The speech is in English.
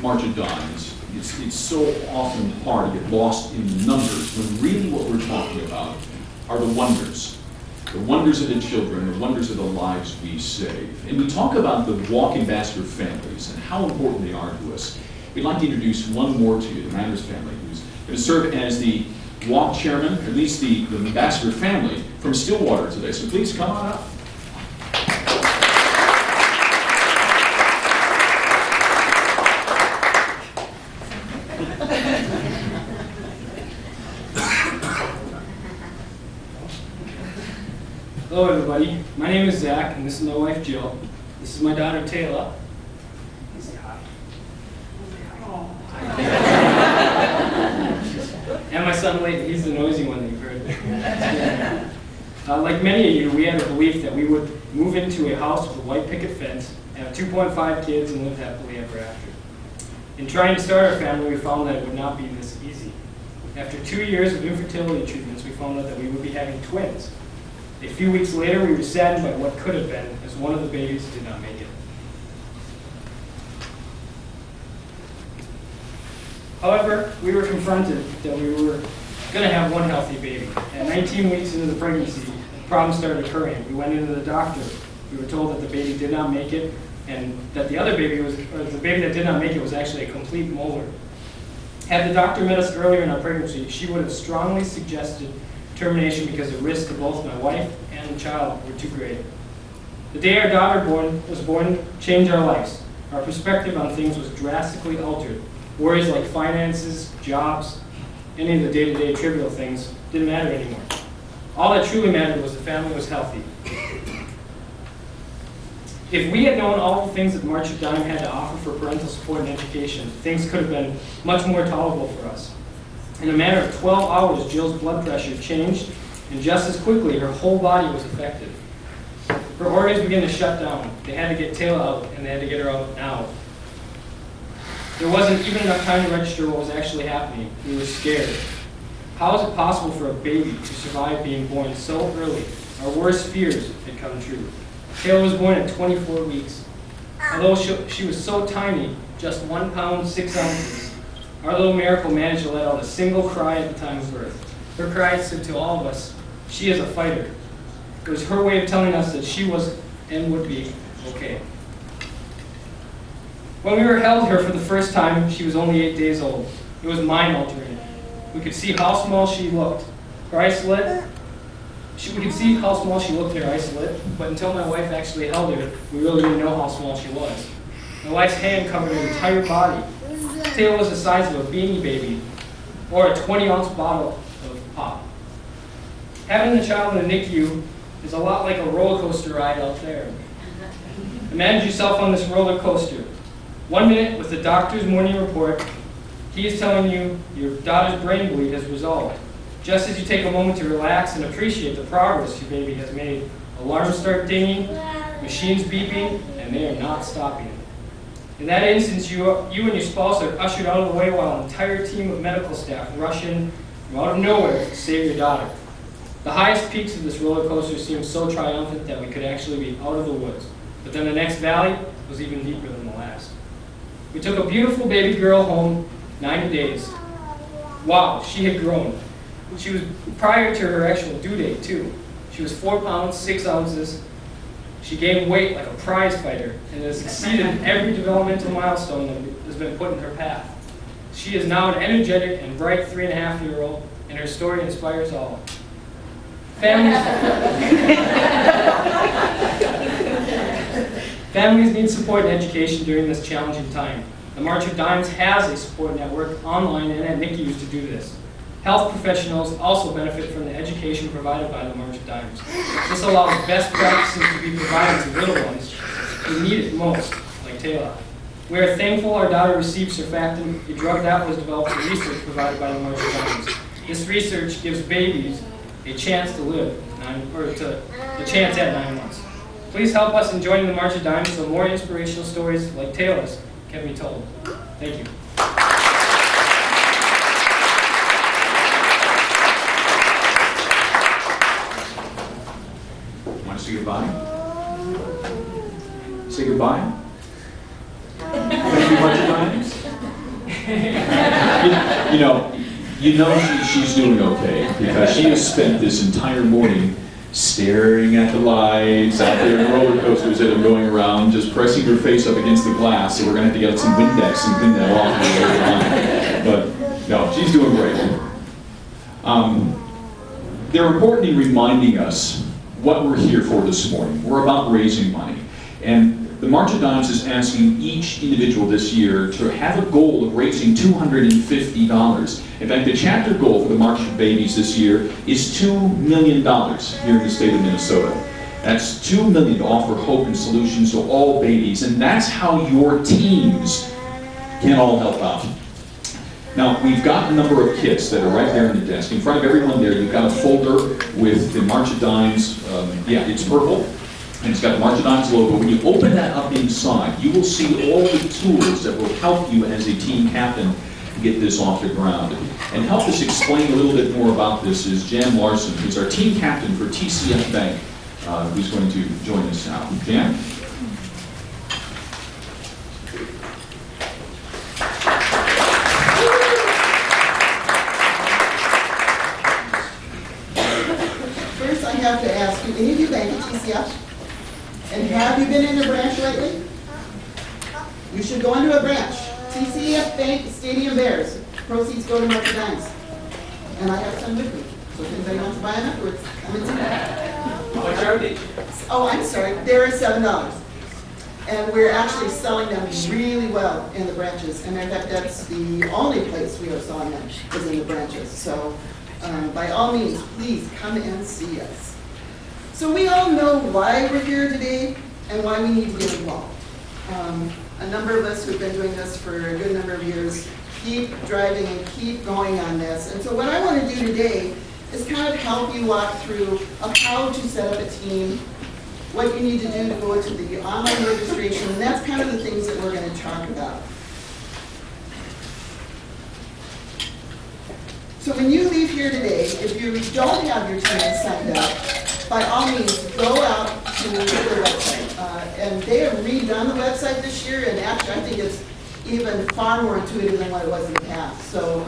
March of Dimes, it's so often hard to get lost in the numbers when really what we're talking about are the wonders of the children, the wonders of the lives we save. And we talk about the Walk Ambassador families and how important they are to us. We'd like to introduce one more to you, the Manners family, who's going to serve as the Walk chairman, or at least the Ambassador family from Stillwater today. So please come on up. Hello everybody, my name is Zach and this is my wife Jill. This is my daughter Taylor. Say hi. And my son Layton, he's the noisy one that you've heard. Like many of you, we had a belief that we would move into a house with a white picket fence, have 2.5 kids, and live happily ever after. In trying to start our family, we found that it would not be this easy. After 2 years of infertility treatments, we found out that we would be having twins. A few weeks later, we were saddened by what could have been, as one of the babies did not make it. However, we were confronted that we were going to have one healthy baby. At 19 weeks into the pregnancy, problems started occurring. We went into the doctor. We were told that the baby did not make it, and that the other baby the baby that did not make it was actually a complete molar. Had the doctor met us earlier in our pregnancy, she would have strongly suggested termination because the risk to both my wife and the child were too great. The day our daughter was born changed our lives. Our perspective on things was drastically altered. Worries like finances, jobs, any of the day-to-day trivial things didn't matter anymore. All that truly mattered was the family was healthy. If we had known all the things that March of Dimes had to offer for parental support and education, things could have been much more tolerable for us. In a matter of 12 hours, Jill's blood pressure changed, and just as quickly, her whole body was affected. Her organs began to shut down. They had to get Taylor out, and they had to get her out now. There wasn't even enough time to register what was actually happening. We were scared. How is it possible for a baby to survive being born so early? Our worst fears had come true. Taylor was born at 24 weeks. Although she was so tiny, just 1 pound, 6 ounces, our little miracle managed to let out a single cry at the time of birth. Her cry said to all of us, "She is a fighter." It was her way of telling us that she was and would be okay. When we held her for the first time, she was only 8 days old. It was mind-altering. We could see how small she looked. Her eyes lit. We could see how small she looked and her eyes lit, but until my wife actually held her, we really didn't know how small she was. My wife's hand covered her entire body. Taylor was the size of a Beanie Baby or a 20-ounce bottle of pop. Having the child in the NICU is a lot like a roller coaster ride out there. Imagine yourself on this roller coaster. 1 minute with the doctor's morning report, he is telling you your daughter's brain bleed has resolved. Just as you take a moment to relax and appreciate the progress your baby has made, alarms start dinging, machines beeping, and they are not stopping. In that instance, you and your spouse are ushered out of the way while an entire team of medical staff rush in from out of nowhere to save your daughter. The highest peaks of this roller coaster seemed so triumphant that we could actually be out of the woods. But then the next valley was even deeper than the last. We took a beautiful baby girl home, 90 days. Wow, she had grown. She was prior to her actual due date, too. She was 4 pounds, 6 ounces. She gained weight like a prize fighter and has exceeded every developmental milestone that has been put in her path. She is now an energetic and bright 3.5-year-old, and her story inspires all. Families need support and education during this challenging time. The March of Dimes has a support network online and at NICUs to do this. Health professionals also benefit from the education provided by the March of Dimes. This allows best practices to be provided to little ones who need it most, like Taylor. We are thankful our daughter received surfactant, a drug that was developed for research provided by the March of Dimes. This research gives babies a chance to live, a chance at 9 months. Please help us in joining the March of Dimes so more inspirational stories like Taylor's can be told. Thank you. Want to say goodbye? Say goodbye? Thank you, March of Dimes. She's doing okay because she has spent this entire morning staring at the lights out there in the roller coasters that are going around, just pressing her face up against the glass. So we're going to have to get some Windex and clean that off later on. But no, she's doing great. They're important in reminding us what we're here for this morning. We're about raising money. And the March of Dimes is asking each individual this year to have a goal of raising $250. In fact, the chapter goal for the March of Babies this year is $2 million here in the state of Minnesota. That's $2 million to offer hope and solutions to all babies, and that's how your teams can all help out. Now, we've got a number of kits that are right there on the desk. In front of everyone there, you've got a folder with the March of Dimes. It's purple, and it's got the March of Dimes logo. When you open that up inside, you will see all the tools that will help you as a team captain get this off the ground. And help us explain a little bit more about this is Jan Larson, who's our team captain for TCF Bank, who's going to join us now. Jan? First, I have to ask you, any of you bank at TCF? And have you been in a branch lately? You should go into a branch. TCF Bank Stadium Bears. Proceeds go to March of Dimes. And I have some with me. So if anybody wants to buy them afterwards, come and see them. How much are they? Oh, I'm sorry. They're $7. And we're actually selling them really well in the branches. And in fact, that's the only place we are selling them is in the branches. So by all means, please come and see us. So we all know why we're here today and why we need to get involved. A number of us who've been doing this for a good number of years keep driving and keep going on this. And so what I want to do today is kind of help you walk through of how to set up a team, what you need to do to go into the online registration, and that's kind of the things that we're going to talk about. So when you leave here today, if you don't have your team signed up, by all means, go out to the website. And they have redone the website this year, and actually I think it's even far more intuitive than what it was in the past. So